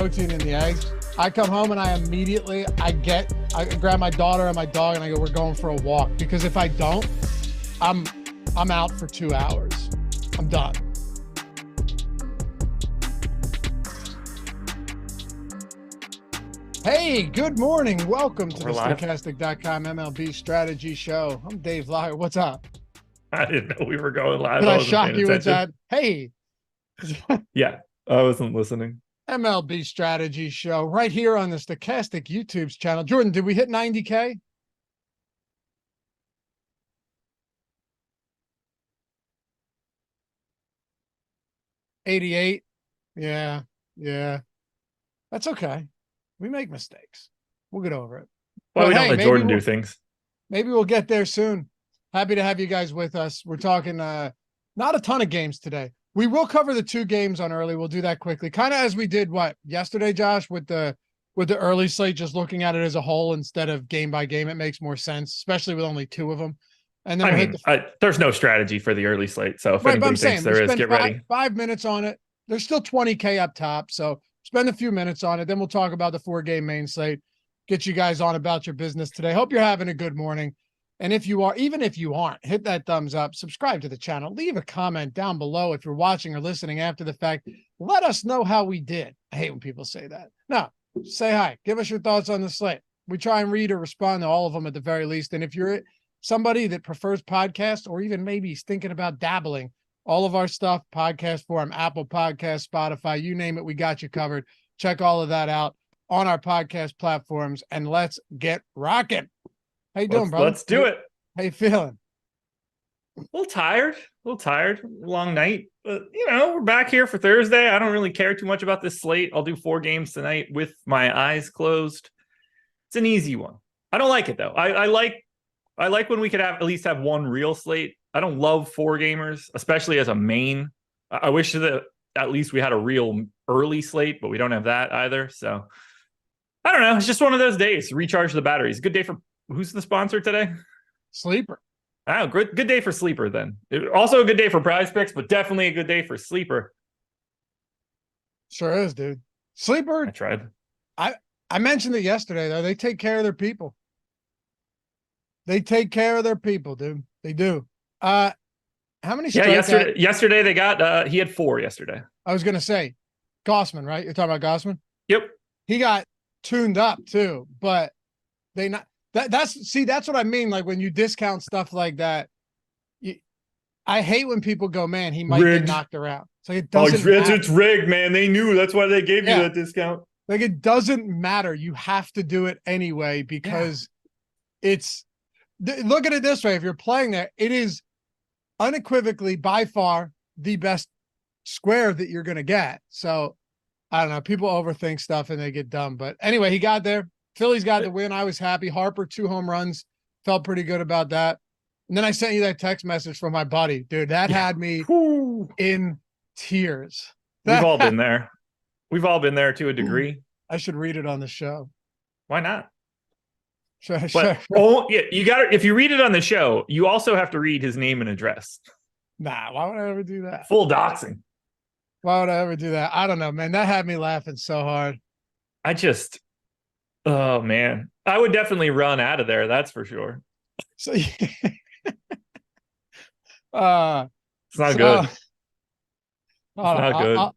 protein in the eggs. I come home and I grab my daughter and my dog and I go, we're going for a walk. Because if I don't, I'm out for 2 hours. I'm done. Hey, good morning. Welcome to the Stochastic.com MLB Strategy Show. I'm Dave Loughran. What's up? I didn't know we were going live. Did I shock you with that? Hey. Yeah, I wasn't listening. MLB Strategy Show right here on the Stochastic YouTube channel. Jordan, did we hit 90K? $88. Yeah. That's okay. We make mistakes. We'll get over it. Well, we don't let Jordan do things. Maybe we'll get there soon. Happy to have you guys with us. We're talking not a ton of games today. We will cover the 2 games on early. We'll do that quickly. Kind of as we did yesterday, Josh, with the early slate, just looking at it as a whole instead of game by game. It makes more sense, especially with only 2 of them. And then there's no strategy for the early slate. So if anybody thinks there is, get ready. 5 minutes on it. There's still 20K up top. So spend a few minutes on it. Then we'll talk about the 4-game main slate. Get you guys on about your business today. Hope you're having a good morning. And if you are, even if you aren't, hit that thumbs up, subscribe to the channel, leave a comment down below if you're watching or listening after the fact. Let us know how we did. I hate when people say that. No, say hi. Give us your thoughts on the slate. We try and read or respond to all of them at the very least. And if you're somebody that prefers podcasts or even maybe is thinking about dabbling, all of our stuff, podcast form, Apple Podcasts, Spotify, you name it, we got you covered. Check all of that out on our podcast platforms, and let's get rocking. How you doing, brother? Let's do it. How you feeling? A little tired. Long night. But, we're back here for Thursday. I don't really care too much about this slate. I'll do 4 games tonight with my eyes closed. It's an easy one. I don't like it, though. I like when we could at least have one real slate. I don't love 4-gamers, especially as a main. I wish that at least we had a real early slate, but we don't have that either. So I don't know. It's just one of those days. Recharge the batteries. Good day for who's the sponsor today? Sleeper. Oh, good day for Sleeper then. Also a good day for Prize Picks, but definitely a good day for Sleeper. Sure is, dude. Sleeper. I tried. I mentioned it yesterday, though. They take care of their people. They take care of their people, dude. They do. How many strikeouts? Yesterday they got he had 4 yesterday. I was gonna say Gossman, right? You're talking about Gossman? Yep. He got tuned up too, but that's what I mean. Like when you discount stuff like that, I hate when people go, man, he might get knocked around. It's like it doesn't matter. It's rigged, man. They knew. That's why they gave you that discount. Like it doesn't matter. You have to do it anyway because it's look at it this way. If you're playing there, it is unequivocally by far the best square that you're going to get. So I don't know. People overthink stuff and they get dumb. But anyway, he got there. Phillies got the win. I was happy. Harper, 2 home runs. Felt pretty good about that. And then I sent you that text message from my buddy. Dude, that had me in tears. We've all been there. We've all been there to a degree. I should read it on the show. Why not? Sure. Oh, yeah, you got it. If you read it on the show, you also have to read his name and address. Nah, why would I ever do that? Full doxing. Why would I ever do that? I don't know, man. That had me laughing so hard. Oh man, I would definitely run out of there. That's for sure. So, it's not good. It's not good.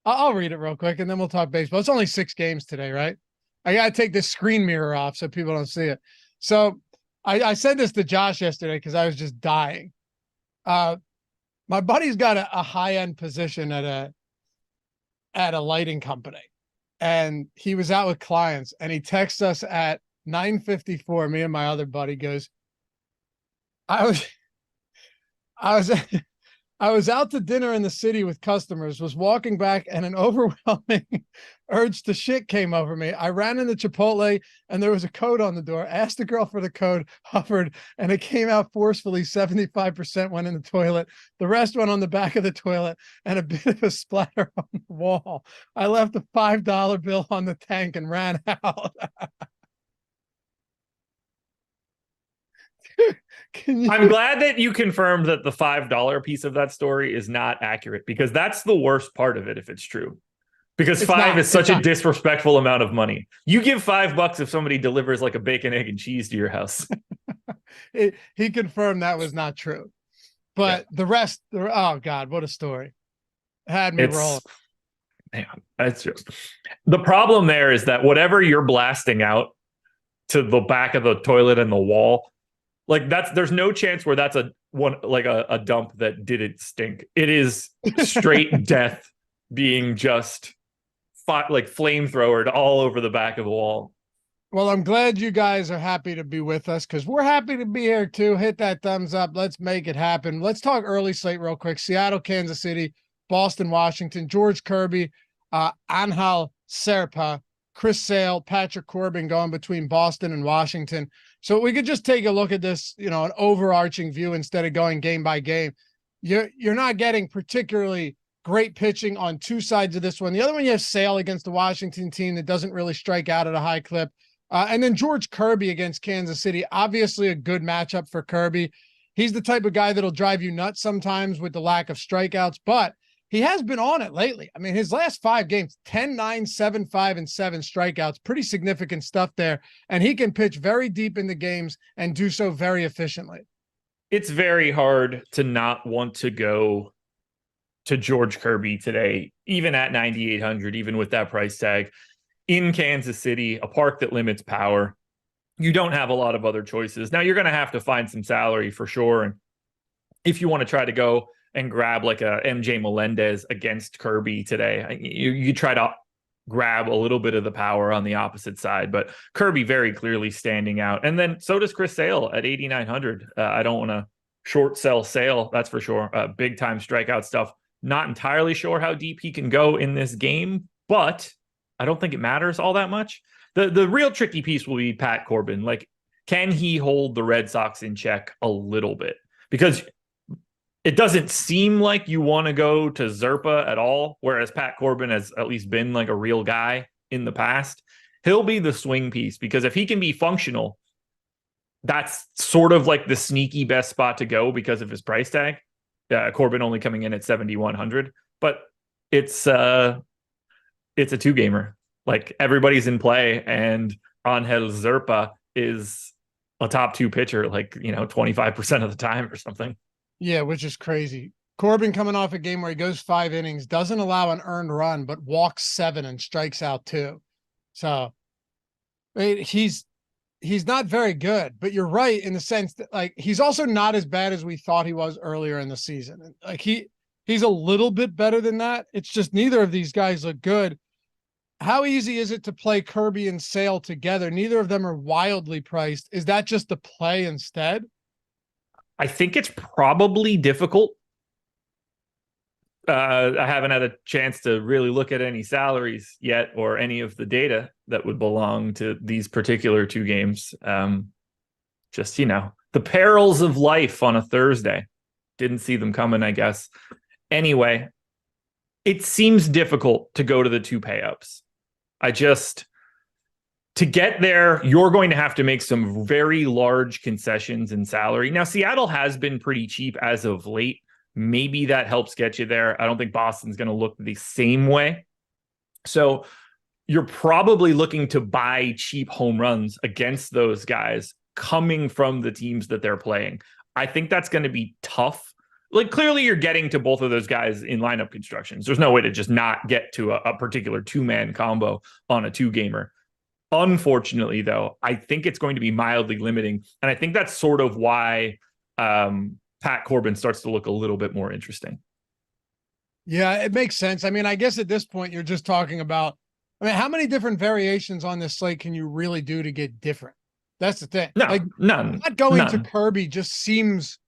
I'll read it real quick and then we'll talk baseball. It's only 6 games today, right? I got to take this screen mirror off so people don't see it. So I said this to Josh yesterday because I was just dying. My buddy's got a high-end position at a lighting company. And he was out with clients and he texts us at 9:54. Me and my other buddy goes, I was out to dinner in the city with customers, was walking back and an overwhelming urge to shit came over me. I ran into Chipotle and there was a code on the door, asked the girl for the code, hovered, and it came out forcefully. 75% went in the toilet. The rest went on the back of the toilet and a bit of a splatter on the wall. I left a $5 bill on the tank and ran out. I'm glad that you confirmed that the $5 piece of that story is not accurate, because that's the worst part of it if it's true. Because five is such a disrespectful amount of money. You give $5 if somebody delivers like a bacon, egg, and cheese to your house. He confirmed that was not true. But the rest, oh God, what a story. Had me rolling. Man, that's just the problem there is that whatever you're blasting out to the back of the toilet and the wall, like there's no chance where that's a dump that didn't stink. It is straight death being just like flamethrowered all over the back of the wall. Well, I'm glad you guys are happy to be with us because we're happy to be here too. Hit that thumbs up. Let's make it happen. Let's talk early slate real quick. Seattle, Kansas City, Boston, Washington, George Kirby, Angel Serpa, Chris Sale, Patrick Corbin going between Boston and Washington. So we could just take a look at this, an overarching view instead of going game by game. You're not getting particularly great pitching on two sides of this one. The other one, you have Sale against the Washington team that doesn't really strike out at a high clip. And then George Kirby against Kansas City, obviously a good matchup for Kirby. He's the type of guy that'll drive you nuts sometimes with the lack of strikeouts, but he has been on it lately. I mean, his last 5 games, 10, 9, 7, 5, and 7 strikeouts, pretty significant stuff there. And he can pitch very deep in the games and do so very efficiently. It's very hard to not want to go to George Kirby today, even at 9,800, even with that price tag in Kansas City, a park that limits power. You don't have a lot of other choices. Now you're going to have to find some salary for sure. And if you want to try to go and grab like a MJ Melendez against Kirby today, you try to grab a little bit of the power on the opposite side, but Kirby very clearly standing out. And then so does Chris Sale at 8,900. I don't want to short sell Sale. That's for sure. Big time strikeout stuff. Not entirely sure how deep he can go in this game, but I don't think it matters all that much. The real tricky piece will be Pat Corbin. Like, can he hold the Red Sox in check a little bit? Because it doesn't seem like you want to go to Zerpa at all, whereas Pat Corbin has at least been like a real guy in the past. He'll be the swing piece because if he can be functional, that's sort of like the sneaky best spot to go because of his price tag. Corbin only coming in at 7,100, but it's a 2-gamer. Like everybody's in play, and Angel Zerpa is a top 2 pitcher, 25% of the time or something. Yeah, which is crazy. Corbin coming off a game where he goes 5 innings, doesn't allow an earned run, but walks 7 and strikes out 2. So he's not very good, but you're right in the sense that he's also not as bad as we thought he was earlier in the season. Like he's a little bit better than that. It's just neither of these guys look good. How easy is it to play Kirby and Sale together? Neither of them are wildly priced. Is that just the play instead? I think it's probably difficult. I haven't had a chance to really look at any salaries yet or any of the data that would belong to these particular 2 games. Just, the perils of life on a Thursday. Didn't see them coming, I guess. Anyway, it seems difficult to go to the 2 pay-ups. To get there, you're going to have to make some very large concessions in salary. Now, Seattle has been pretty cheap as of late. Maybe that helps get you there. I don't think Boston's going to look the same way. So you're probably looking to buy cheap home runs against those guys coming from the teams that they're playing. I think that's going to be tough. Like, clearly you're getting to both of those guys in lineup constructions. There's no way to just not get to a particular 2-man combo on a 2-gamer. Unfortunately, though, I think it's going to be mildly limiting. And I think that's sort of why Pat Corbin starts to look a little bit more interesting. Yeah, it makes sense. I mean, I guess at this point, you're just talking about, how many different variations on this slate can you really do to get different? That's the thing. No, none. Not going to Kirby just seems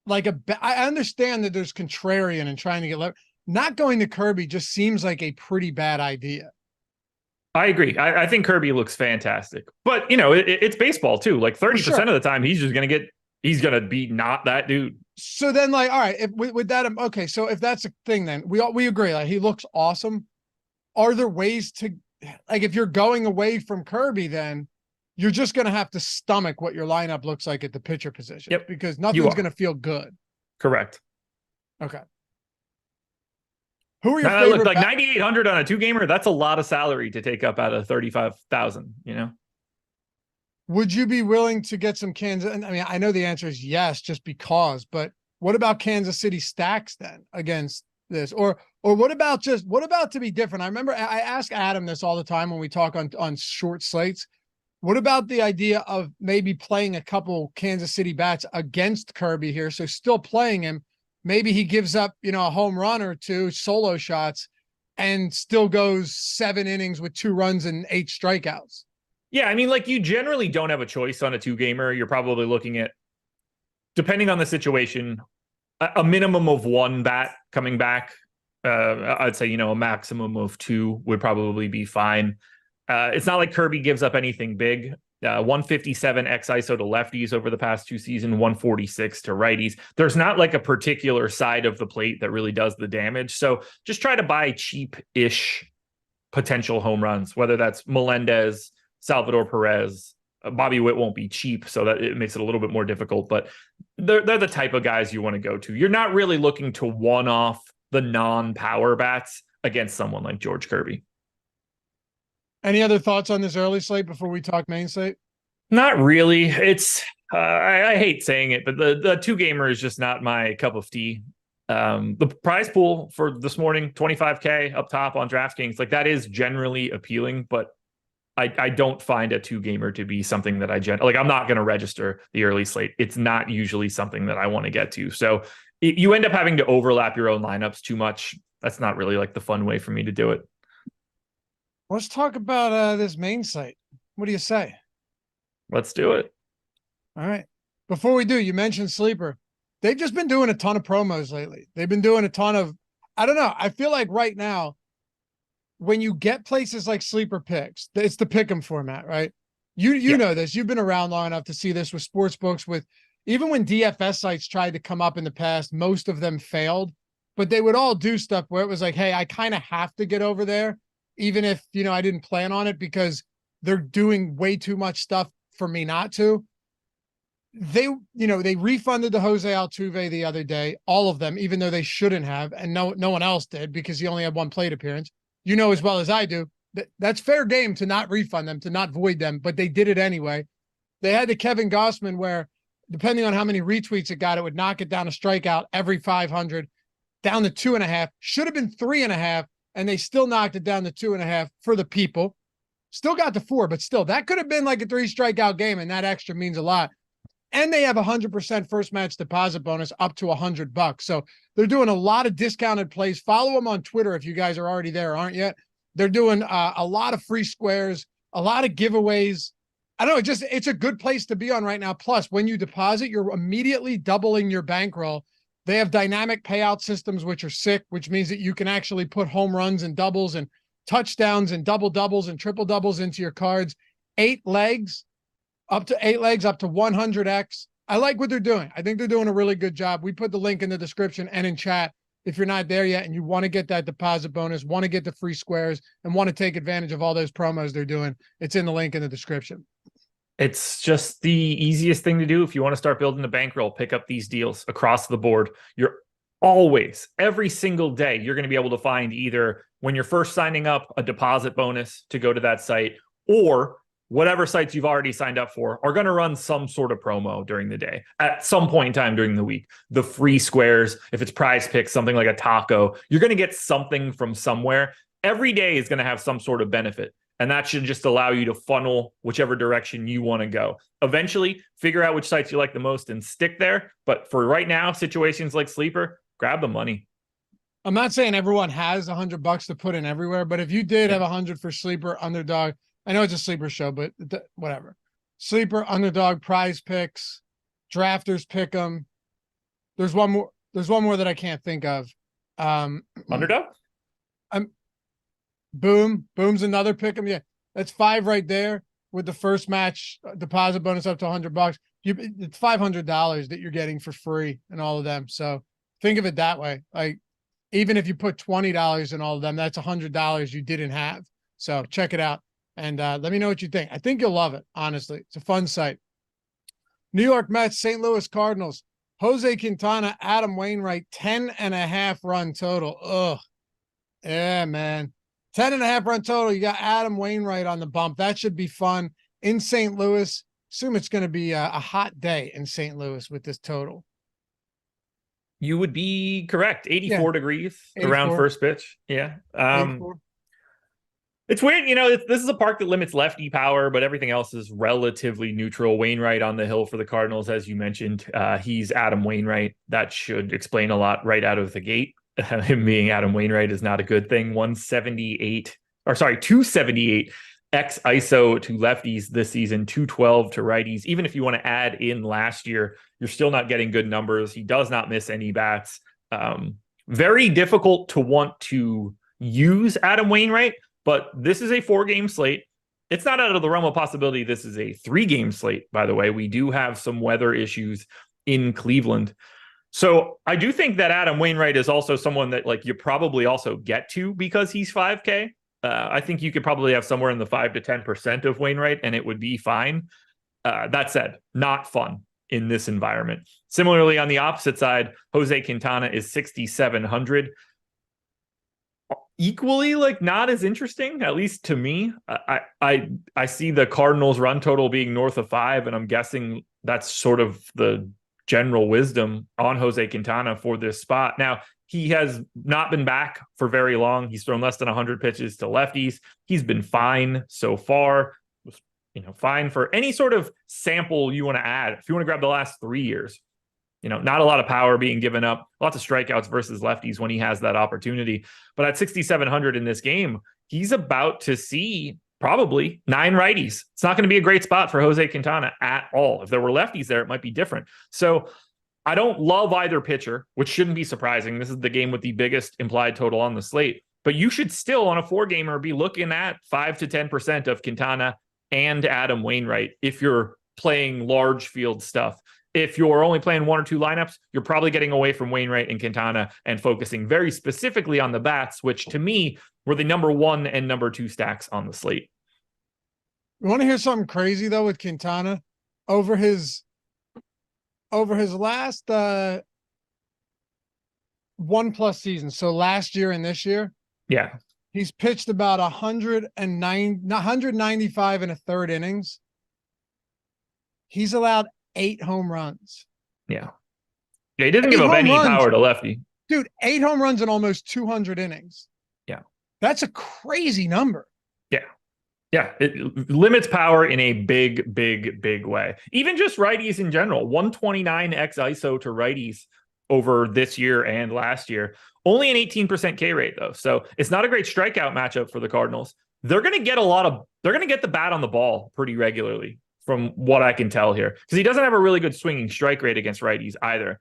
like I understand that there's contrarian and trying to get leverage. Not going to Kirby just seems like a pretty bad idea. I agree. I think Kirby looks fantastic, but it's baseball too. Like 30% of the time, he's going to be not that dude. So then all right, if with that, okay. So if that's a thing, then we agree. Like he looks awesome. Are there ways to, if you're going away from Kirby, then you're just going to have to stomach what your lineup looks like at the pitcher position. Yep. Because nothing's going to feel good. Correct. Okay. Who are your Look, favorite? like 9,800 on a 2-gamer, that's a lot of salary to take up out of 35,000, Would you be willing to get some Kansas? I mean, I know the answer is yes, just because, but what about Kansas City stacks then against this? Or what about to be different? I remember I ask Adam this all the time when we talk on short slates. What about the idea of maybe playing a couple Kansas City bats against Kirby here? So still playing him. Maybe he gives up, a home run or two solo shots and still goes 7 innings with 2 runs and 8 strikeouts. Yeah, I mean, like, you generally don't have a choice on a 2-gamer. You're probably looking at, depending on the situation, a minimum of 1 bat coming back. I'd say, a maximum of 2 would probably be fine. It's not like Kirby gives up anything big. 157 x ISO to lefties over the past 2 seasons, 146 to righties. There's not like a particular side of the plate that really does the damage. So just try to buy cheap-ish potential home runs, whether that's Melendez, Salvador Perez. Bobby Witt won't be cheap, so that it makes it a little bit more difficult, but they're the type of guys you want to go to. You're not really looking to one-off the non-power bats against someone like George Kirby. Any other thoughts on this early slate before we talk main slate? Not really. It's I hate saying it, but the 2-gamer is just not my cup of tea. The prize pool for this morning, 25K up top on DraftKings, like, that is generally appealing, but I don't find a 2-gamer to be something that I'm not going to register the early slate. It's not usually something that I want to get to. So you end up having to overlap your own lineups too much. That's not really like the fun way for me to do it. Let's talk about this main slate. What do you say? Let's do it. All right. Before we do, you mentioned Sleeper. They've just been doing a ton of promos lately. They've been doing a ton of, I don't know. I feel like right now, when you get places like Sleeper Picks, it's the pick'em format, right? You know this. You've been around long enough to see this with sports books. With even when DFS sites tried to come up in the past, most of them failed, but they would all do stuff where it was like, hey, I kind of have to get over there, even if I didn't plan on it, because they're doing way too much stuff for me not to. They refunded the Jose Altuve the other day, all of them, even though they shouldn't have, and no one else did because he only had 1 plate appearance. You know as well as I do that's fair game to not refund them, to not void them, but they did it anyway. They had the Kevin Gossman where, depending on how many retweets it got, it would knock it down a strikeout every 500, down to 2.5. Should have been 3.5, and they still knocked it down to 2.5 for the people. Still got to 4, but still, that could have been like a 3 strikeout game, and that extra means a lot. And they have 100% first match deposit bonus up to $100. So they're doing a lot of discounted plays. Follow them on Twitter if you guys are already there, aren't yet. They're doing a lot of free squares, a lot of giveaways. I don't know, it's a good place to be on right now. Plus, when you deposit, you're immediately doubling your bankroll. They have dynamic payout systems, which are sick, which means that you can actually put home runs and doubles and touchdowns and double doubles and triple doubles into your cards. 8 legs. Up to 8 legs, up to 100x. I like what they're doing. I think they're doing a really good job. We put the link in the description and in chat if you're not there yet and you want to get that deposit bonus, want to get the free squares, and want to take advantage of all those promos they're doing. It's in the link in the description. It's just the easiest thing to do if you want to start building a bankroll. Pick up these deals across the board. You're always, every single day, you're going to be able to find either, when you're first signing up, a deposit bonus to go to that site, or whatever sites you've already signed up for are going to run some sort of promo during the day at some point in time during the week. The free squares, if it's prize picks, something like a taco, you're going to get something from somewhere. Every day is going to have some sort of benefit. And that should just allow you to funnel whichever direction you want to go. Eventually, figure out which sites you like the most and stick there. But for right now, situations like Sleeper, grab the money. I'm not saying everyone has $100 to put in everywhere, but if you did have 100 for Sleeper, Underdog, I know it's a Sleeper show, but whatever. Sleeper, Underdog, Prize Picks, Drafters pick 'em. There's one more that I can't think of. Underdog? Boom's another pick 'em. Yeah, that's 5 right there with the first match deposit bonus up to $100. It's $500 that you're getting for free in all of them. So think of it that way. Like, even if you put $20 in all of them, that's $100 you didn't have. So check it out. And let me know what you think. I think you'll love it, honestly. It's a fun site. New York Mets, St. Louis Cardinals. Jose Quintana, Adam Wainwright, 10.5 run total. Ugh. Yeah, man. 10.5 run total. You got Adam Wainwright on the bump. That should be fun in St. Louis. Assume it's going to be a hot day in St. Louis with this total. You would be correct. 84 degrees 84. around first pitch. Yeah. 84. It's weird, this is a park that limits lefty power, but everything else is relatively neutral. Wainwright on the hill for the Cardinals, as you mentioned. He's Adam Wainwright. That should explain a lot right out of the gate. Him being Adam Wainwright is not a good thing. 278 X ISO to lefties this season, 212 to righties. Even if you want to add in last year, you're still not getting good numbers. He does not miss any bats. Very difficult to want to use Adam Wainwright, but this is a 4-game slate. It's not out of the realm of possibility this is a 3-game slate, by the way. We do have some weather issues in Cleveland. So I do think that Adam Wainwright is also someone that you probably also get to because he's 5K. I think you could probably have somewhere in the 5 to 10% of Wainwright and it would be fine. That said, not fun in this environment. Similarly, on the opposite side, Jose Quintana is 6,700. Equally not as interesting, at least to me. I see the Cardinals run total being north of 5, and I'm guessing that's sort of the general wisdom on Jose Quintana for this spot. Now, he has not been back for very long. He's thrown less than 100 pitches to lefties. He's been fine so far. Fine for any sort of sample you want to add. If you want to grab the last 3 years, not a lot of power being given up, lots of strikeouts versus lefties when he has that opportunity. But at 6,700 in this game, he's about to see probably 9 righties. It's not going to be a great spot for Jose Quintana at all. If there were lefties there, it might be different. So I don't love either pitcher, which shouldn't be surprising. This is the game with the biggest implied total on the slate. But you should still, on a 4-gamer, be looking at 5 to 10% of Quintana and Adam Wainwright if you're playing large field stuff. If you're only playing 1 or 2 lineups, you're probably getting away from Wainwright and Quintana and focusing very specifically on the bats, which to me were the number 1 and number 2 stacks on the slate. You want to hear something crazy though with Quintana? Over his last 1+ seasons, so last year and this year, yeah, he's pitched about 195 and a third innings. He's allowed 8 home runs. Yeah, he didn't give up any power to lefty. Dude, 8 home runs in almost 200 innings. Yeah. That's a crazy number. Yeah. Yeah. It limits power in a big, big, big way. Even just righties in general, 129 X ISO to righties over this year and last year. Only an 18% K rate though. So it's not a great strikeout matchup for the Cardinals. They're going to get the bat on the ball pretty regularly, from what I can tell here, because he doesn't have a really good swinging strike rate against righties either.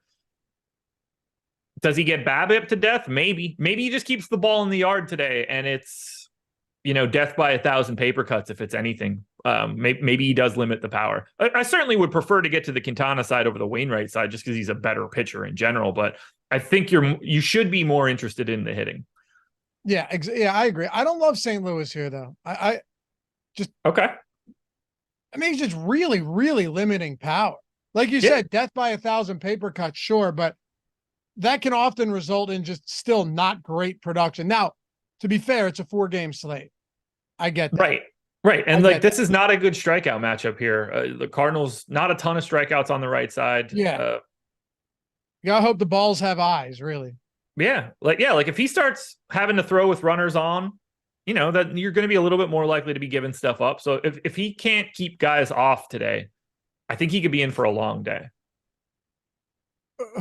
Does he get BABIP to death? Maybe he just keeps the ball in the yard today and it's, death by 1,000 paper cuts if it's anything. Maybe he does limit the power. I certainly would prefer to get to the Quintana side over the Wainwright side just because he's a better pitcher in general, but I think you should be more interested in the hitting. Yeah, I agree. I don't love St. Louis here though. Okay. I mean, he's just really, really limiting power. Like you said, death by 1,000 paper cuts, sure, but that can often result in just still not great production. Now, to be fair, it's a 4-game slate. I get that. Right. And this is not a good strikeout matchup here. The Cardinals, not a ton of strikeouts on the right side. Yeah. You gotta hope the balls have eyes, really. Yeah. If he starts having to throw with runners on, that you're going to be a little bit more likely to be giving stuff up. So if he can't keep guys off today, I think he could be in for a long day.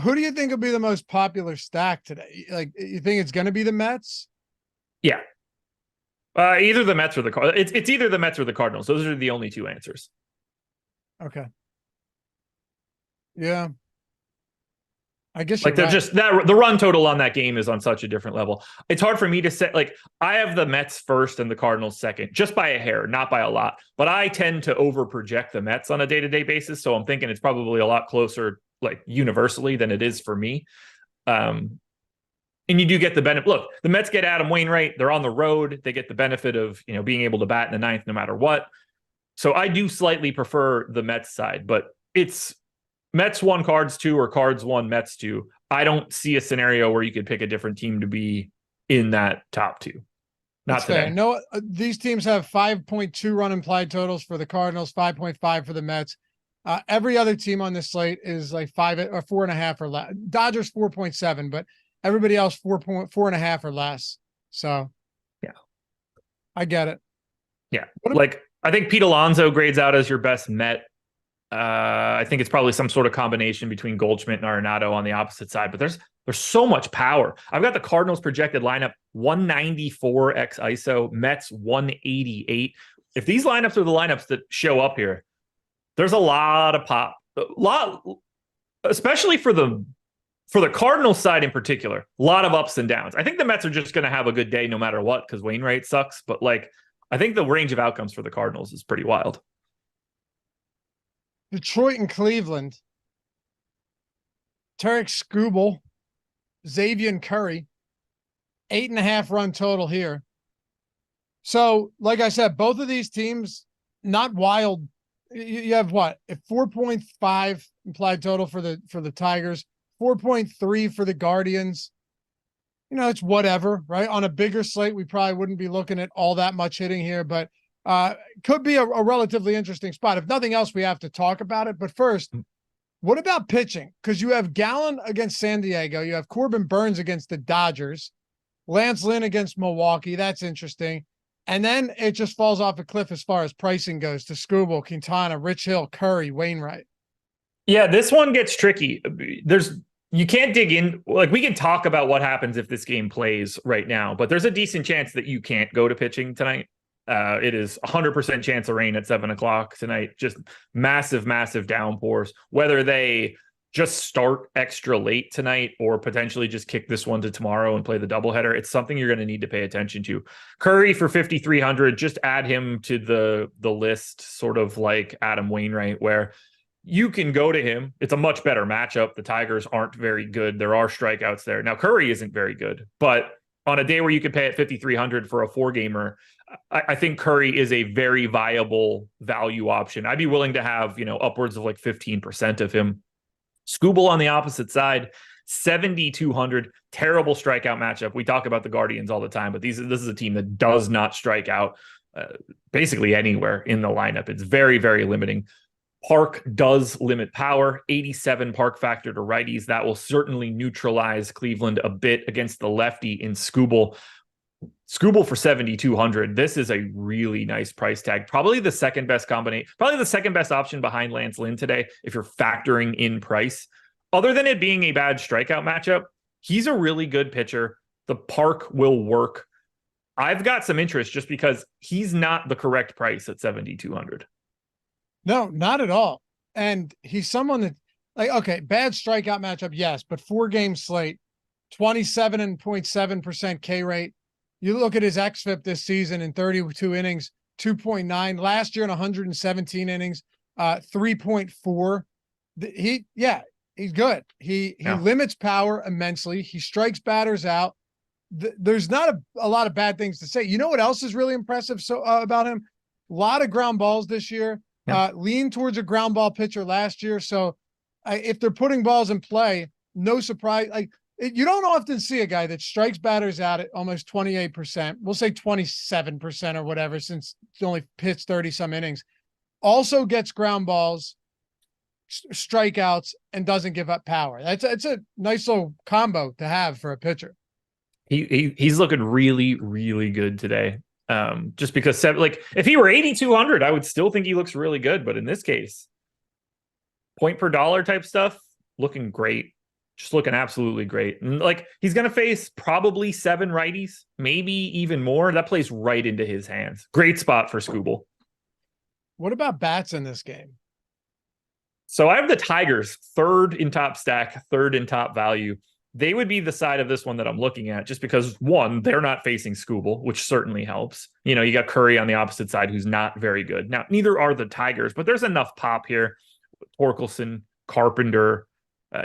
Who do you think will be the most popular stack today? You think it's going to be the Mets? Yeah. Either the Mets or the Cardinals. It's either the Mets or the Cardinals. Those are the only 2 answers. Okay. Yeah. I guess they're right. Just that the run total on that game is on such a different level. It's hard for me to say, I have the Mets first and the Cardinals second, just by a hair, not by a lot. But I tend to over project the Mets on a day-to-day basis. So I'm thinking it's probably a lot closer, universally than it is for me. And you do get the benefit. Look, the Mets get Adam Wainwright. They're on the road. They get the benefit of, being able to bat in the 9th no matter what. So I do slightly prefer the Mets side, but it's Mets 1, Cards 2, or Cards 1, Mets 2. I don't see a scenario where you could pick a different team to be in that top two. Not That's today. fair. No, these teams have 5.2 run implied totals for the Cardinals, 5.5 for the Mets. Every other team on this slate is like 5 or 4.5 or less. Dodgers 4.7, but everybody else 4.5 or less. So yeah, I get it. Yeah. Like I think Pete Alonso grades out as your best Met. I think it's probably some sort of combination between Goldschmidt and Arenado on the opposite side, but there's so much power. I've got the Cardinals projected lineup 194 x ISO, Mets 188. If these lineups are the lineups that show up here, there's a lot of pop, especially for the Cardinals side in particular, a lot of ups and downs. I think the Mets are just going to have a good day no matter what because Wainwright sucks, but like I think the range of outcomes for the Cardinals is pretty wild. Detroit and Cleveland. Tarek Skubal, Xavier Curry, 8.5 run total here. So, like I said, both of these teams, not wild. You have what? A 4.5 implied total for the Tigers, 4.3 for the Guardians. You know, it's whatever, right? On a bigger slate, we probably wouldn't be looking at all that much hitting here, but could be a relatively interesting spot. If nothing else, we have to talk about it. But first, what about pitching? Because you have Gallen against San Diego. You have Corbin Burns against the Dodgers. Lance Lynn against Milwaukee. That's interesting. And then it just falls off a cliff as far as pricing goes to Skubal, Quintana, Rich Hill, Curry, Wainwright. Yeah, this one gets tricky. You can't dig in. Like we can talk about what happens if this game plays right now, but there's a decent chance that you can't go to pitching tonight. It is 100% chance of rain at 7:00 tonight. Just massive, massive downpours. Whether they just start extra late tonight or potentially just kick this one to tomorrow and play the doubleheader, it's something you're going to need to pay attention to. Curry for 5,300. Just add him to the list, sort of like Adam Wainwright, where you can go to him. It's a much better matchup. The Tigers aren't very good. There are strikeouts there. Now, Curry isn't very good, but on a day where you could pay at 5,300 for a 4-gamer, I think Curry is a very viable value option. I'd be willing to have, upwards of like 15% of him. Skubal on the opposite side, 7,200, terrible strikeout matchup. We talk about the Guardians all the time, but this is a team that does not strike out basically anywhere in the lineup. It's very, very limiting. Park does limit power, 87 park factor to righties. That will certainly neutralize Cleveland a bit against the lefty in Skubal. Skubal for 7,200. This is a really nice price tag. Probably the second best combination, probably the second best option behind Lance Lynn today, if you're factoring in price. Other than it being a bad strikeout matchup, he's a really good pitcher. The park will work. I've got some interest just because he's not the correct price at 7,200. No, not at all. And he's someone that, like, okay, bad strikeout matchup, yes, but 4-game slate, 27.7% K rate. You look at his xFIP this season in 32 innings, 2.9. Last year in 117 innings, 3.4. He's good. He limits power immensely. He strikes batters out. There's not a lot of bad things to say. You know what else is really impressive about him? A lot of ground balls this year. Lean towards a ground ball pitcher last year. So if they're putting balls in play, no surprise. You don't often see a guy that strikes batters out at almost 28%. We'll say 27% or whatever, since he only pitched 30 some innings. Also gets ground balls, strikeouts, and doesn't give up power. It's a nice little combo to have for a pitcher. He's looking really, really good today. Just because if he were 8,200, I would still think he looks really good. But in this case, point per dollar type stuff, looking great. Just looking absolutely great. And he's going to face probably 7 righties, maybe even more. That plays right into his hands. Great spot for Skubal. What about bats in this game? So I have the Tigers 3rd in top stack, 3rd in top value. They would be the side of this one that I'm looking at just because, one, they're not facing Skubal, which certainly helps. You got Curry on the opposite side, who's not very good. Now, neither are the Tigers, but there's enough pop here. Torkelson, Carpenter,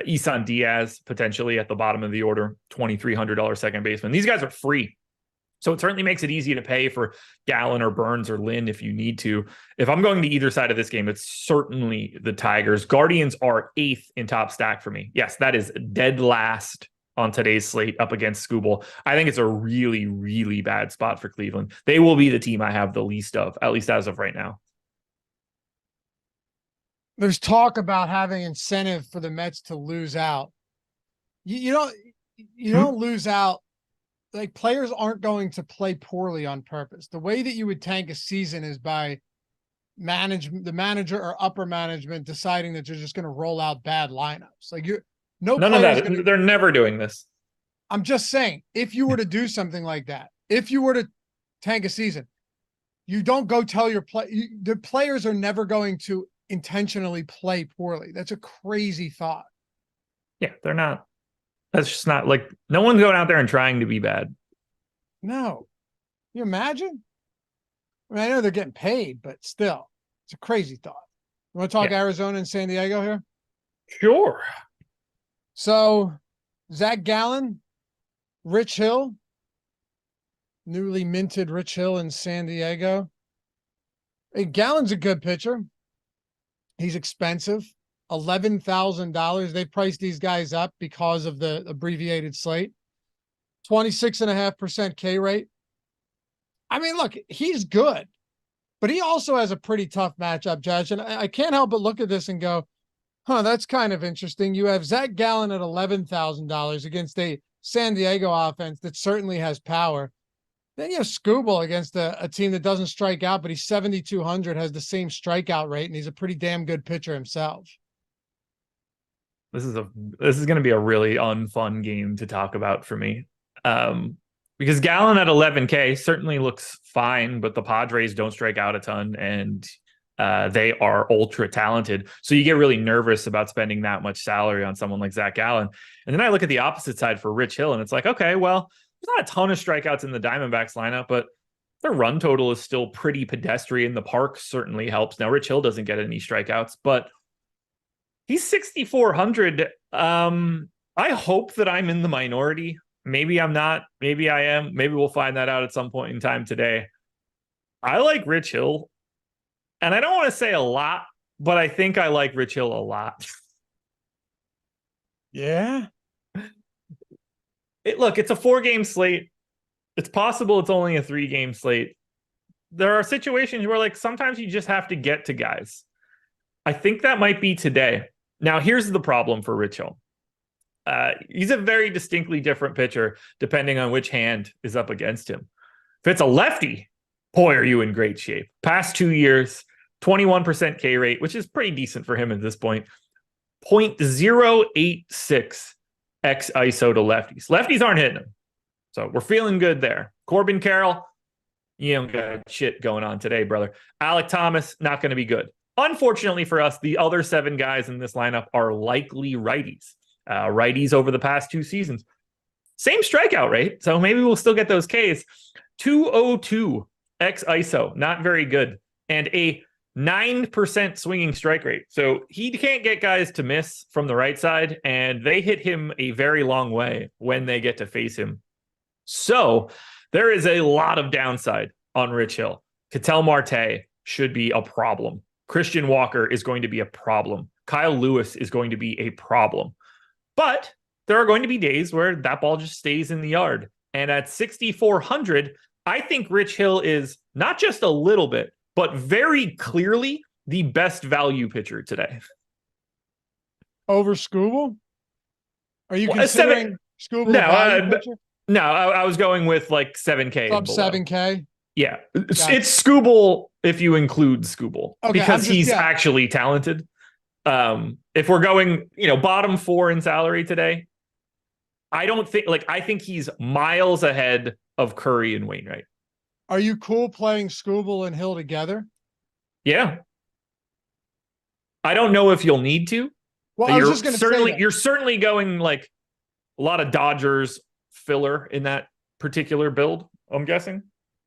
Isan Diaz, potentially at the bottom of the order, $2,300 second baseman. These guys are free. So it certainly makes it easy to pay for Gallen or Burns or Lynn if you need to. If I'm going to either side of this game, it's certainly the Tigers. Guardians are 8th in top stack for me. Yes, that is dead last on today's slate up against Skubal. I think it's a really, really bad spot for Cleveland. They will be the team I have the least of, at least as of right now. There's talk about having incentive for the Mets to lose out. You don't lose out. Like, players aren't going to play poorly on purpose. The way that you would tank a season is by the manager or upper management deciding that you're just going to roll out bad lineups. Like, none of that. They're never doing this. I'm just saying, if you were to do something like that, if you were to tank a season, you don't go tell the players are never going to intentionally play poorly. That's a crazy thought. Yeah, they're not. That's just not, like, no one's going out there and trying to be bad. No. You imagine? I mean, I know they're getting paid, but still, it's a crazy thought. You want to talk Arizona and San Diego here? Sure. So, Zach Gallen, Rich Hill, newly minted Rich Hill in San Diego. Hey, Gallen's a good pitcher. He's expensive. $11,000. They priced these guys up because of the abbreviated slate. 26.5% K rate. I mean, look, he's good, but he also has a pretty tough matchup, Judge. And I can't help but look at this and go, that's kind of interesting. You have Zach Gallen at $11,000 against a San Diego offense that certainly has power. Then you have Skubal against a team that doesn't strike out, but he's 7,200, has the same strikeout rate, and he's a pretty damn good pitcher himself. This is going to be a really unfun game to talk about for me. Because Gallen at 11K certainly looks fine, but the Padres don't strike out a ton, and they are ultra talented. So you get really nervous about spending that much salary on someone like Zach Gallen. And then I look at the opposite side for Rich Hill, and it's like, okay, well, there's not a ton of strikeouts in the Diamondbacks lineup, but their run total is still pretty pedestrian. The park certainly helps. Now, Rich Hill doesn't get any strikeouts, but he's 6,400. I hope that I'm in the minority. Maybe I'm not. Maybe I am. Maybe we'll find that out at some point in time today. I like Rich Hill, and I don't want to say a lot, but I think I like Rich Hill a lot. Yeah. Look, it's a 4-game slate. It's possible it's only a 3-game slate. There are situations where, like, sometimes you just have to get to guys. I think that might be today. Now, here's the problem for Rich Hill. He's a very distinctly different pitcher depending on which hand is up against him. If it's a lefty, boy, are you in great shape. Past 2 years, 21% K rate, which is pretty decent for him at this point. 0.086 X ISO to lefties. Lefties aren't hitting him. So we're feeling good there. Corbin Carroll, you don't got shit going on today, brother. Alec Thomas, not going to be good. Unfortunately for us, the other 7 guys in this lineup are likely righties. Righties over the past 2 seasons. Same strikeout rate, so maybe we'll still get those Ks. 202 X ISO, not very good. And a 9% swinging strike rate. So he can't get guys to miss from the right side, and they hit him a very long way when they get to face him. So there is a lot of downside on Rich Hill. Ketel Marte should be a problem. Christian Walker is going to be a problem. Kyle Lewis is going to be a problem. But there are going to be days where that ball just stays in the yard. And at 6,400, I think Rich Hill is not just a little bit, but very clearly the best value pitcher today. Over Skubal? Are you considering Skubal no, a value pitcher? No, I was going with like 7K. Sub 7K? Yeah. It's Skubal if you include Skubal. Okay, because he's actually talented. If we're going, bottom 4 in salary today, I think he's miles ahead of Curry and Wainwright. Are you cool playing Skubal and Hill together? Yeah. I don't know if you'll need to. Well, I was just going to say that. You're certainly going like a lot of Dodgers filler in that particular build, I'm guessing.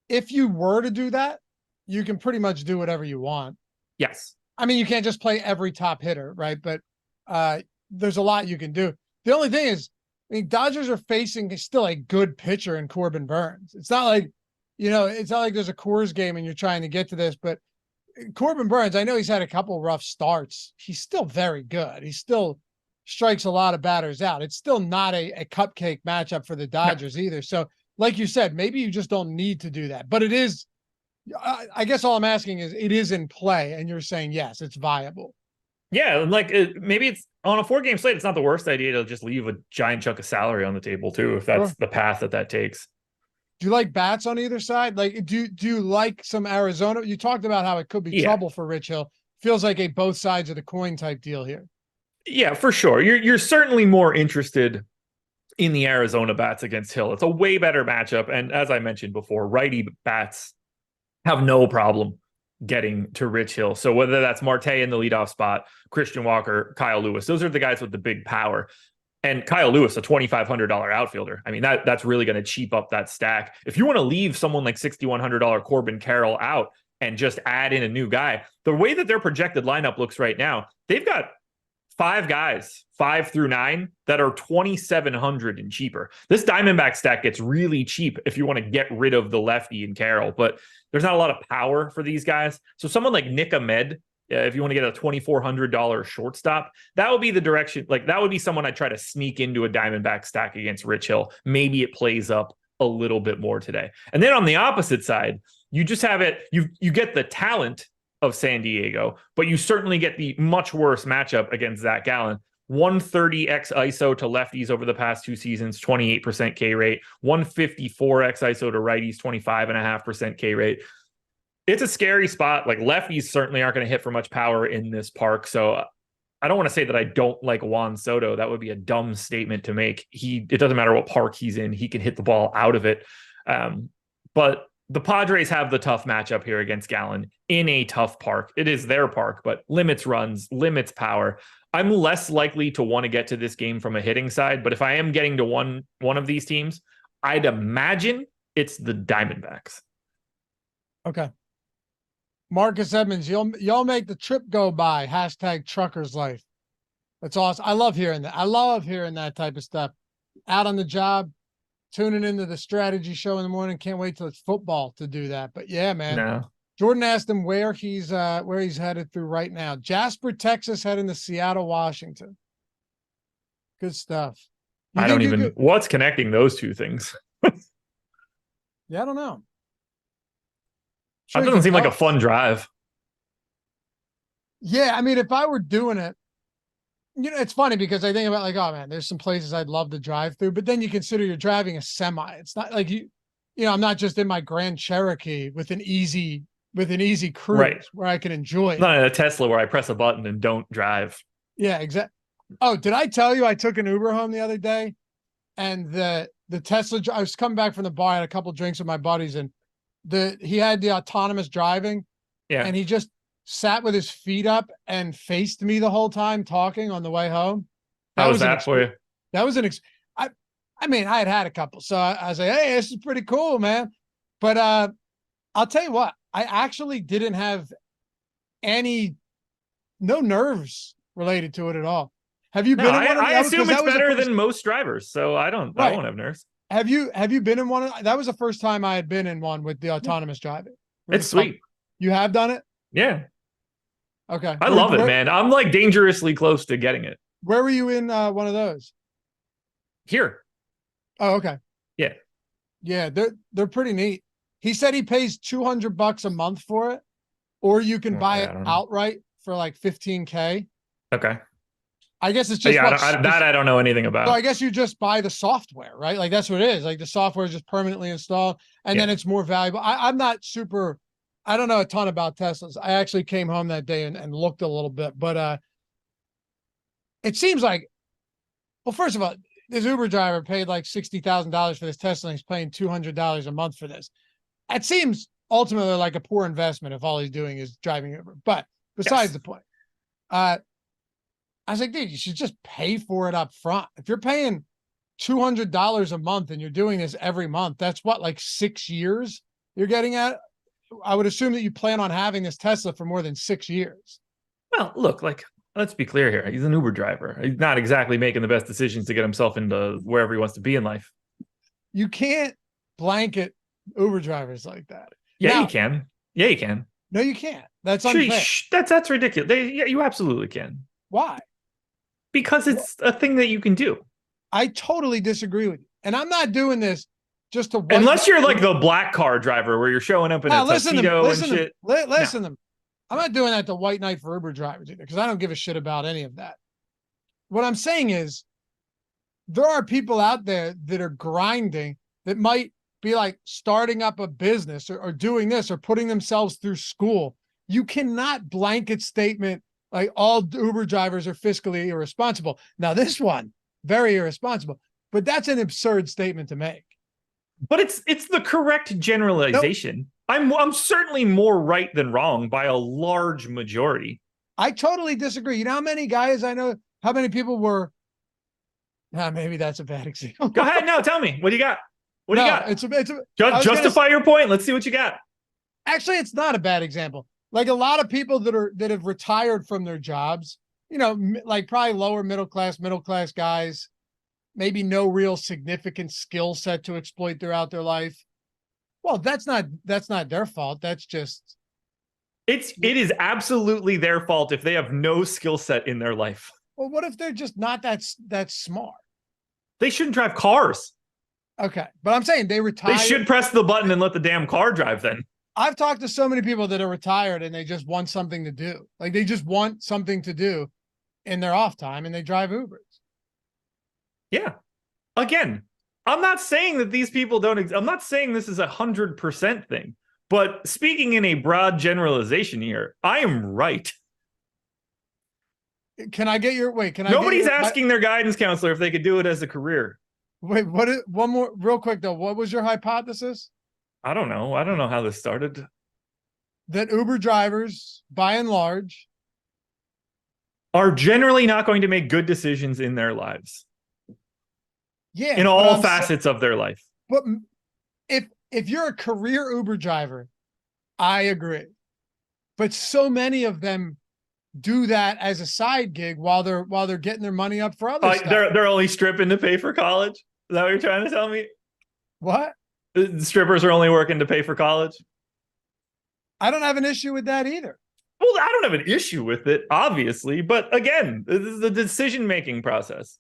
If you were to do that, you can pretty much do whatever you want. Yes. I mean, you can't just play every top hitter, right? But there's a lot you can do. The only thing is, Dodgers are facing still a good pitcher in Corbin Burnes. It's not like, it's not like there's a Coors game and you're trying to get to this, but Corbin Burnes, I know he's had a couple rough starts. He's still very good. He's still strikes a lot of batters out. It's still not a cupcake matchup for the Dodgers either. So, like you said, maybe you just don't need to do that. But it is, I guess all I'm asking is, it is in play, and you're saying yes, it's viable. Yeah, like maybe it's on a 4-game slate. It's not the worst idea to just leave a giant chunk of salary on the table too, if that's the path that takes. Do you like bats on either side? Like, do you like some Arizona? You talked about how it could be trouble for Rich Hill. Feels like a both sides of the coin type deal here. Yeah, for sure. You're certainly more interested in the Arizona bats against Hill. It's a way better matchup, and as I mentioned before, righty bats have no problem getting to Rich Hill. So whether that's Marte in the leadoff spot, Christian Walker, Kyle Lewis, those are the guys with the big power. And Kyle Lewis, a $2,500 outfielder. I mean, that's really going to cheap up that stack. If you want to leave someone like $6,100 Corbin Carroll out and just add in a new guy, the way that their projected lineup looks right now, they've got 5 guys, 5 through 9, that are $2,700 and cheaper. This Diamondback stack gets really cheap if you want to get rid of the lefty and Carroll, but there's not a lot of power for these guys. So someone like Nick Ahmed, if you want to get a $2,400 shortstop, that would be the direction. Like, that would be someone I'd try to sneak into a Diamondback stack against Rich Hill. Maybe it plays up a little bit more today. And then on the opposite side, you just have it. You get the talent of San Diego, but you certainly get the much worse matchup against Zach Gallen. 130x ISO to lefties over the past 2 seasons, 28% K rate. 154x ISO to righties, 25.5% K rate. It's a scary spot. Like, lefties certainly aren't going to hit for much power in this park. So I don't want to say that I don't like Juan Soto. That would be a dumb statement to make. It doesn't matter what park he's in. He can hit the ball out of it. But the Padres have the tough matchup here against Gallen in a tough park. It is their park, but limits runs, limits power. I'm less likely to want to get to this game from a hitting side, but if I am getting to one of these teams, I'd imagine it's the Diamondbacks. Okay. Marcus Edmonds, y'all make the trip go by. # truckers life. That's awesome. I love hearing that. I love hearing that type of stuff. Out on the job, tuning into the strategy show in the morning. Can't wait till it's football to do that. But yeah, man. No. Jordan asked him where he's headed through right now. Jasper, Texas, heading to Seattle, Washington. Good stuff. What's connecting those two things? Yeah, I don't know. That doesn't seem like a fun drive. Yeah, I mean, if I were doing it, it's funny because I think about, like, oh man, there's some places I'd love to drive through, but then you consider you're driving a semi. It's not like I'm not just in my Grand Cherokee with an easy cruise, right, where I can enjoy it. Not in a Tesla where I press a button and don't drive. Yeah, exactly. Oh, did I tell you I took an Uber home the other day, and the Tesla, I was coming back from the bar, I had a couple drinks with my buddies, and he had the autonomous driving. Yeah. And he just sat with his feet up and faced me the whole time talking on the way home. How was that for you? That was I mean, I had a couple, so I was like, hey, this is pretty cool, man. But I'll tell you what, I actually didn't have no nerves related to it at all. Have you been in one of I assume it's better than most drivers, so I won't have nerves. Have you been in one? That was the first time I had been in one with the autonomous driving. It's sweet. You have done it? Yeah. Okay. I love it, man. I'm like dangerously close to getting it. Where were you in one of those? Here. Oh, okay. Yeah. Yeah, they're pretty neat. He said he pays $200 a month for it, or you can buy it outright for like $15K. Okay. I guess it's just I don't know anything about. So I guess you just buy the software, right? Like, that's what it is. Like, the software is just permanently installed, and then it's more valuable. I'm not super. I don't know a ton about Teslas. I actually came home that day and looked a little bit, but it seems like, well, first of all, this Uber driver paid like $60,000 for this Tesla, and he's paying $200 a month for this. It seems ultimately like a poor investment if all he's doing is driving Uber. But besides the point, I was like, dude, you should just pay for it up front. If you're paying $200 a month and you're doing this every month, that's what, like 6 years you're getting at? I would assume that you plan on having this Tesla for more than 6 years. Well, look, like, let's be clear here. He's an Uber driver. He's not exactly making the best decisions to get himself into wherever he wants to be in life. You can't blanket Uber drivers like that. Yeah, you can. Yeah, you can. No, you can't. That's unfair. That's ridiculous. You absolutely can. Why? Because it's a thing that you can do. I totally disagree with you. And I'm not doing this just to... Unless you're like the black car driver where you're showing up in a tuxedo and shit. Listen to them. I'm not doing that to white knight for Uber drivers either, because I don't give a shit about any of that. What I'm saying is there are people out there that are grinding that might be like starting up a business or doing this or putting themselves through school. You cannot blanket statement like all Uber drivers are fiscally irresponsible. Now, this one, very irresponsible, but that's an absurd statement to make. But it's the correct generalization. Nope. I'm certainly more right than wrong by a large majority. I totally disagree. You know how many guys I know, how many people were, maybe that's a bad example. Go ahead. No, tell me. What do you got? What do you got? Justify your point. Let's see what you got. Actually, it's not a bad example. Like a lot of people that have retired from their jobs, you know, like probably lower middle class guys, maybe no real significant skill set to exploit throughout their life. Well, that's not their fault. That's just it is absolutely their fault if they have no skill set in their life. Well, what if they're just not that smart? They shouldn't drive cars. Okay, but I'm saying they retired. They should press the button and let the damn car drive then. I've talked to so many people that are retired and they just want something to do. Like they just want something to do in their off time and they drive Ubers. Yeah. Again, I'm not saying that these people don't I'm not saying this is 100% thing, but speaking in a broad generalization here, I am right. Can I get your Nobody's asking their guidance counselor if they could do it as a career. Wait, one more real quick though. What was your hypothesis? I don't know how this started. That Uber drivers, by and large, are generally not going to make good decisions in their lives. Yeah. In all facets of their life. But if you're a career Uber driver, I agree. But so many of them do that as a side gig while they're getting their money up for other stuff. They're only stripping to pay for college? Is that what you're trying to tell me? What? The strippers are only working to pay for college? I don't have an issue with that either. Well, I don't have an issue with it, obviously. But again, this is the decision-making process.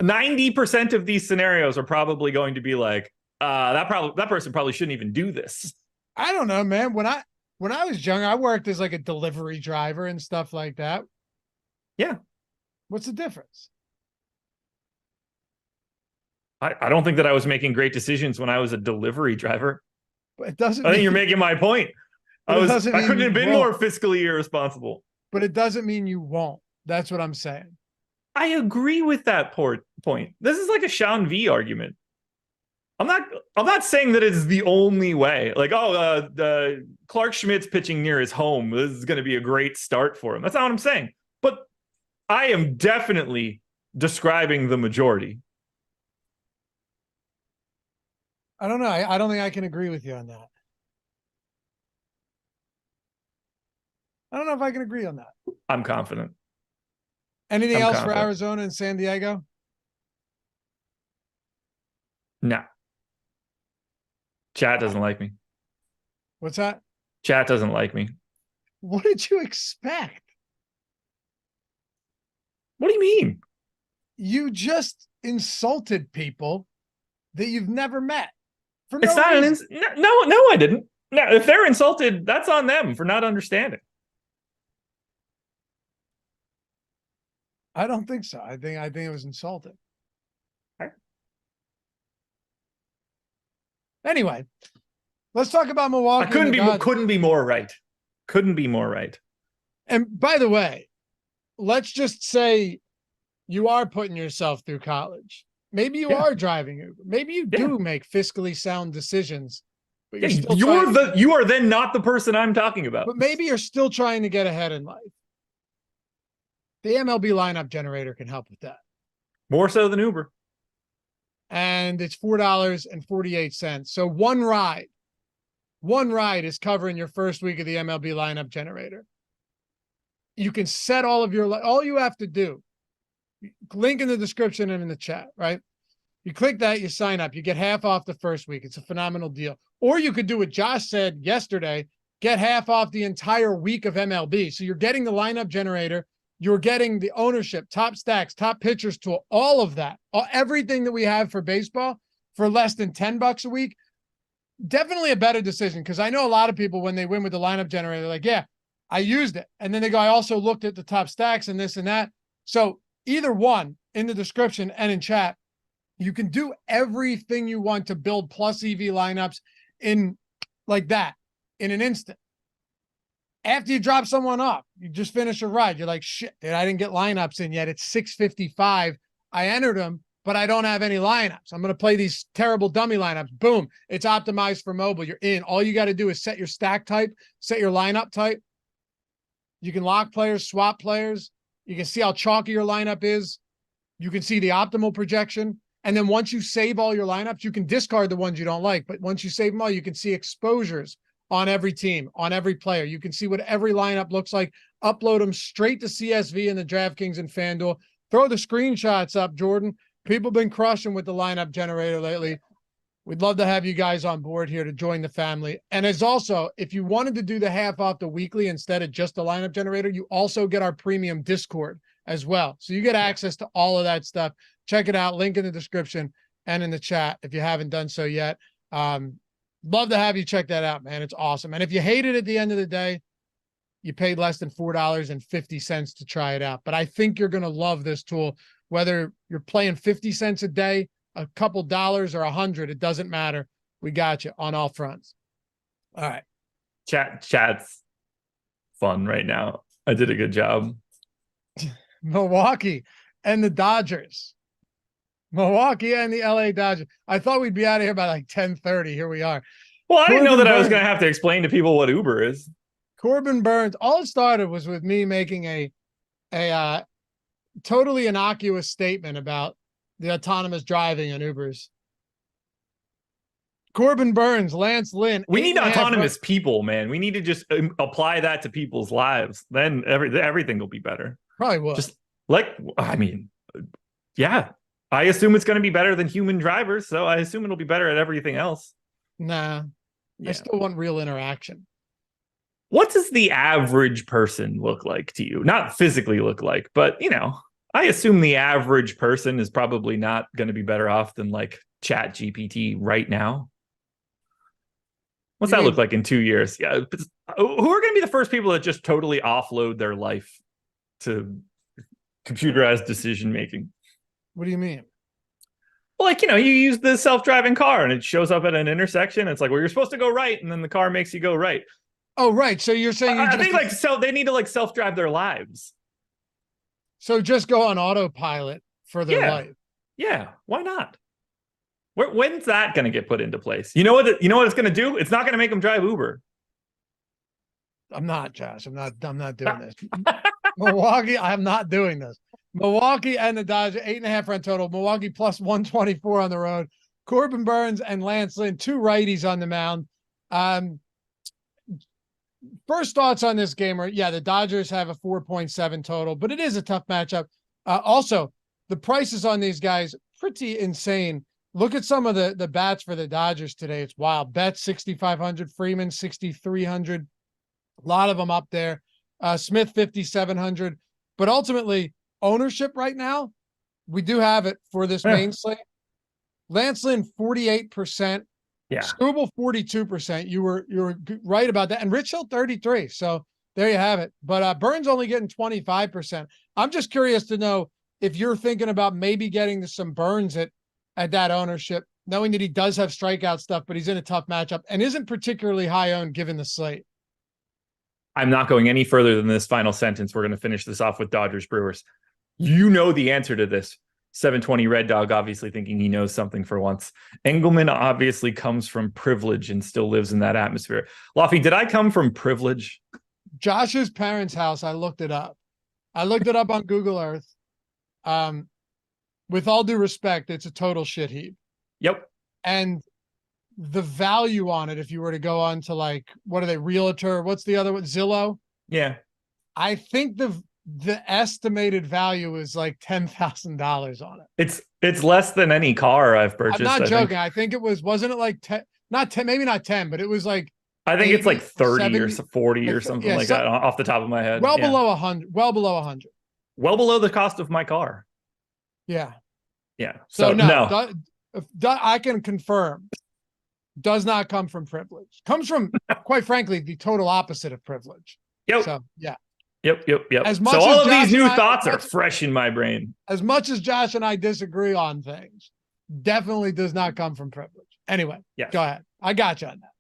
90% of these scenarios are probably going to be like, that person probably shouldn't even do this. I don't know, man. When I was younger, I worked as like a delivery driver and stuff like that. Yeah. What's the difference? I don't think that I was making great decisions when I was a delivery driver. But it doesn't. I think you're making my point. I couldn't have been more fiscally irresponsible. But it doesn't mean you won't. That's what I'm saying. I agree with that point. This is like a Sean V argument. I'm not saying that it's the only way. Like, Clark Schmidt's pitching near his home. This is going to be a great start for him. That's not what I'm saying. But I am definitely describing the majority. I don't know. I don't think I can agree with you on that. I don't know if I can agree on that. I'm confident. Anything else for Arizona and San Diego? No. Chat doesn't like me. What's that? Chat doesn't like me. What did you expect? What do you mean? You just insulted people that you've never met. For no reason. No, I didn't. No, if they're insulted, that's on them for not understanding. I don't think so. I think it was insulting. Right. Anyway, let's talk about Milwaukee. I couldn't be more right. Couldn't be more right. And by the way, let's just say you are putting yourself through college. Maybe you are driving Uber. Maybe you do make fiscally sound decisions. But you are then not the person I'm talking about. But maybe you're still trying to get ahead in life. The MLB lineup generator can help with that. More so than Uber. And it's $4.48. So one ride is covering your first week of the MLB lineup generator. You can set all you have to do, link in the description and in the chat, right? You click that, you sign up, you get half off the first week. It's a phenomenal deal. Or you could do what Josh said yesterday, get half off the entire week of MLB. So you're getting the lineup generator You're getting the ownership, top stacks, top pitchers tool, all of that, everything that we have for baseball for less than $10 a week. Definitely a better decision, because I know a lot of people, when they win with the lineup generator, they're like, yeah, I used it. And then they go, I also looked at the top stacks and this and that. So either one, in the description and in chat, you can do everything you want to build plus EV lineups in like that in an instant. After you drop someone off, you just finish a ride. You're like, shit, dude, I didn't get lineups in yet. It's 6:55. I entered them, but I don't have any lineups. I'm going to play these terrible dummy lineups. Boom. It's optimized for mobile. You're in. All you got to do is set your stack type, set your lineup type. You can lock players, swap players. You can see how chalky your lineup is. You can see the optimal projection. And then once you save all your lineups, you can discard the ones you don't like. But once you save them all, you can see exposures on every team, on every player. You can see what every lineup looks like. Upload them straight to CSV in the DraftKings and FanDuel. Throw the screenshots up, Jordan. People have been crushing with the lineup generator lately. We'd love to have you guys on board here to join the family. And as also, if you wanted to do the half off the weekly instead of just the lineup generator, you also get our premium Discord as well. So you get access to all of that stuff. Check it out. Link in the description and in the chat if you haven't done so yet. Love to have you check that out, man. It's awesome. And if you hate it at the end of the day, you paid less than $4.50 to try it out. But I think you're going to love this tool, whether you're playing 50 cents a day, a couple dollars, or 100, it doesn't matter. We got you on all fronts. All right. Chat's fun right now. I did a good job. Milwaukee and the Dodgers. Milwaukee and the LA Dodgers. I thought we'd be out of here by like 10:30. Here we are. Well, I didn't know that I was going to have to explain to people what Uber is. Corbin Burns. All it started was with me making a totally innocuous statement about the autonomous driving in Ubers. Corbin Burns, Lance Lynn. We need autonomous people, man. We need to just apply that to people's lives. Then everything will be better. Probably will. Just yeah. I assume it's going to be better than human drivers, so I assume it'll be better at everything else. Nah, yeah. I still want real interaction. What does the average person look like to you? Not physically look like, but, I assume the average person is probably not going to be better off than like Chat GPT right now. What's that look like in 2 years? Yeah, who are going to be the first people that just totally offload their life to computerized decision making? What do you mean? Well, you use the self-driving car and it shows up at an intersection. It's like, well, you're supposed to go right, and then the car makes you go right. Oh, right. So you're saying I think they need to self-drive their lives. So just go on autopilot for their life. Yeah, why not? When's that going to get put into place? You know what it's going to do? It's not going to make them drive Uber. I'm not, Josh. I'm not doing this. Milwaukee, I'm not doing this. Milwaukee and the Dodgers, 8.5 run total. Milwaukee plus 124 on the road. Corbin Burns and Lance Lynn, two righties on the mound. First thoughts on this game are, the Dodgers have a 4.7 total, but it is a tough matchup. Also, the prices on these guys, pretty insane. Look at some of the bats for the Dodgers today. It's wild. Betts, 6,500. Freeman, 6,300. A lot of them up there. Smith, 5,700. But ultimately, ownership right now, we do have it for this main slate. Lance Lynn, 48%. Yeah. Struble, 42%. You were right about that. And Rich Hill, 33. So there you have it. But Burns only getting 25%. I'm just curious to know if you're thinking about maybe getting to some Burns at that ownership, knowing that he does have strikeout stuff, but he's in a tough matchup and isn't particularly high owned given the slate. I'm not going any further than this final sentence. We're going to finish this off with Dodgers Brewers. You know the answer to this. 720 Red Dog, obviously thinking he knows something for once. Engleman obviously comes from privilege and still lives in that atmosphere. Laffy, did I come from privilege? Josh's parents' house, I looked it up. I looked it up on Google Earth. With all due respect, it's a total shit heap. Yep. And the value on it, if you were to go on to what are they, Realtor? What's the other one? Zillow? Yeah. I think the estimated value is like $10,000 on it. It's less than any car I've purchased. I'm not joking. I think it wasn't it like 10, not 10, maybe not 10, but it was like, I think it's like 30 70, or 40 or something like that off the top of my head. Below 100, well below 100. well below the cost of my car. Yeah. Yeah. So no. I can confirm, does not come from privilege. Comes from, quite frankly, the total opposite of privilege. Yep. So, yeah. Yep. As much So all as of these Josh new and I- thoughts are fresh in my brain. As much as Josh and I disagree on things, definitely does not come from privilege. Anyway, Yes. Go ahead. I got you on that.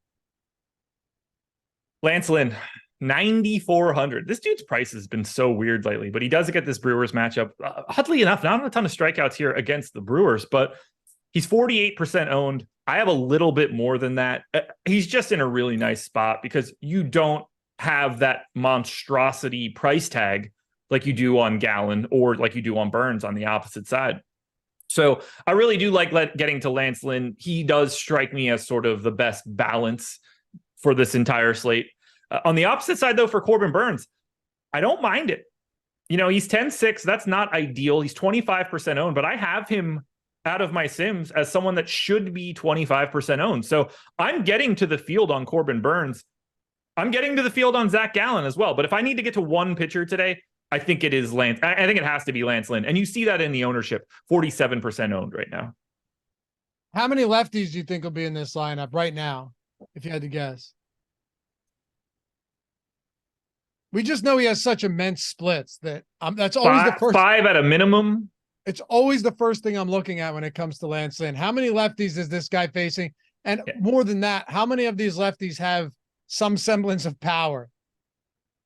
Lance Lynn, 9,400. This dude's price has been so weird lately, but he does get this Brewers matchup. Oddly enough, not a ton of strikeouts here against the Brewers, but he's 48% owned. I have a little bit more than that. He's just in a really nice spot because you don't have that monstrosity price tag like you do on Gallen or like you do on Burns on the opposite side. So I really do like getting to Lance Lynn. He does strike me as sort of the best balance for this entire slate. On the opposite side, though, for Corbin Burns, I don't mind it. You know, he's 10-6. That's not ideal. He's 25% owned, but I have him out of my sims as someone that should be 25% owned. So I'm getting to the field on Corbin Burns. I'm getting to the field on Zach Gallen as well. But if I need to get to one pitcher today, I think it is Lance. I think it has to be Lance Lynn. And you see that in the ownership, 47% owned right now. How many lefties do you think will be in this lineup right now, if you had to guess? We just know he has such immense splits that that's always the first. 5 at a minimum. It's always the first thing I'm looking at when it comes to Lance Lynn. How many lefties is this guy facing? And more than that, how many of these lefties have some semblance of power?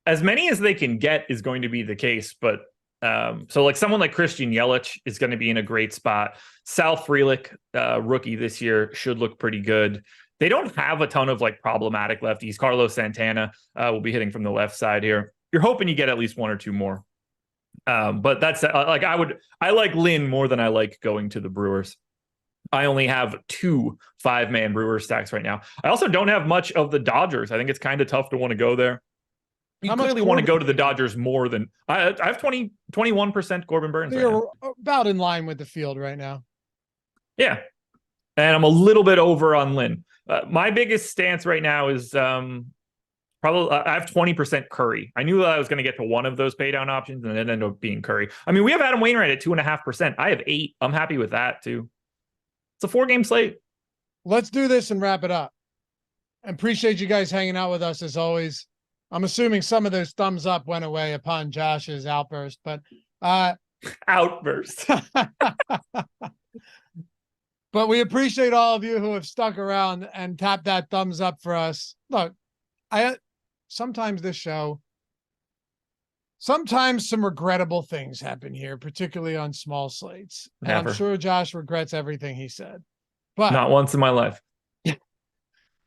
As many as they can get is going to be the case, but so like someone like Christian Yelich is going to be in a great spot. Sal Frelick, rookie this year, should look pretty good. They don't have a ton of like problematic lefties. Carlos Santana will be hitting from the left side here. You're hoping you get at least one or two more. But that's like I like Lynn more than I like going to the Brewers. I only have 2 5-man Brewer stacks right now. I also don't have much of the Dodgers. I think it's kind of tough to want to go there. You clearly want to go to the Dodgers more than I have 21% Corbin Burns. You're about in line with the field right now. Yeah. And I'm a little bit over on Lynn. My biggest stance right now is probably I have 20% Curry. I knew that I was going to get to one of those pay down options and it ended up being Curry. I mean, we have Adam Wainwright at 2.5%. I have 8. I'm happy with that too. It's a 4-game slate. Let's do this and wrap it up. I appreciate you guys hanging out with us as always. I'm assuming some of those thumbs up went away upon Josh's outburst, but outburst. But we appreciate all of you who have stuck around and tapped that thumbs up for us. Look, sometimes this show, sometimes some regrettable things happen here, particularly on small slates. And I'm sure Josh regrets everything he said. But not once in my life.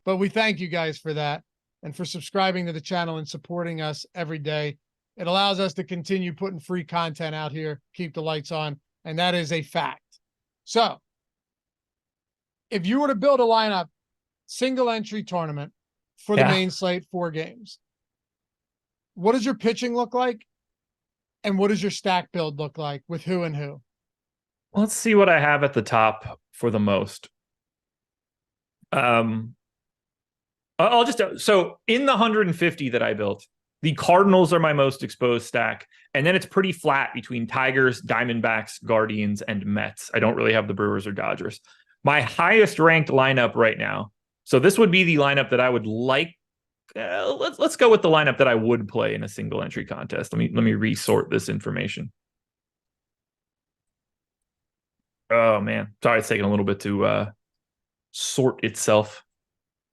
But we thank you guys for that and for subscribing to the channel and supporting us every day. It allows us to continue putting free content out here, keep the lights on, and that is a fact. So if you were to build a lineup, single entry tournament for the main slate, 4 games, what does your pitching look like? And what does your stack build look like with who and who? Let's see what I have at the top for the most. I'll just, so in the 150 that I built, the Cardinals are my most exposed stack. And then it's pretty flat between Tigers, Diamondbacks, Guardians, and Mets. I don't really have the Brewers or Dodgers. My highest ranked lineup right now. So this would be the lineup that I would like. Let's go with the lineup that I would play in a single entry contest. Let me resort this information. Oh man, sorry, it's taking a little bit to sort itself.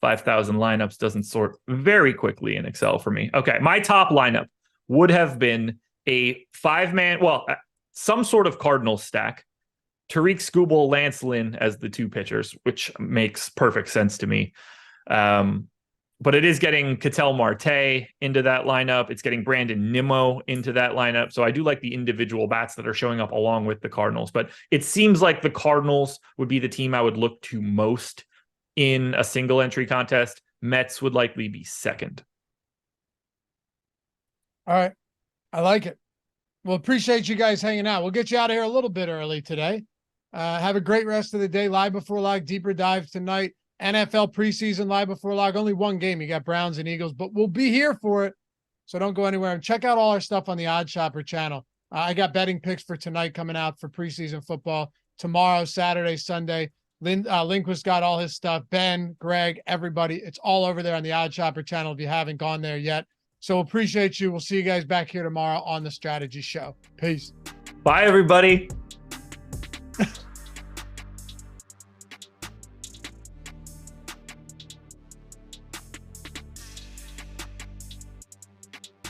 5,000 lineups doesn't sort very quickly in Excel for me. Okay, my top lineup would have been a 5-man, some sort of Cardinals stack. Tariq Skubal, Lance Lynn as the 2 pitchers, which makes perfect sense to me. But it is getting Ketel Marte into that lineup. It's getting Brandon Nimmo into that lineup. So I do like the individual bats that are showing up along with the Cardinals. But it seems like the Cardinals would be the team I would look to most in a single entry contest. Mets would likely be second. All right. I like it. Well, appreciate you guys hanging out. We'll get you out of here a little bit early today. Have a great rest of the day. Live Before Log, deeper dive tonight. NFL preseason Live Before Log. Only one game. You got Browns and Eagles, but we'll be here for it. So don't go anywhere. And check out all our stuff on the Odd Shopper channel. I got betting picks for tonight coming out for preseason football. Tomorrow, Saturday, Sunday. Lindquist got all his stuff. Ben, Greg, everybody. It's all over there on the Odd Shopper channel if you haven't gone there yet. So appreciate you. We'll see you guys back here tomorrow on the Strategy Show. Peace. Bye, everybody.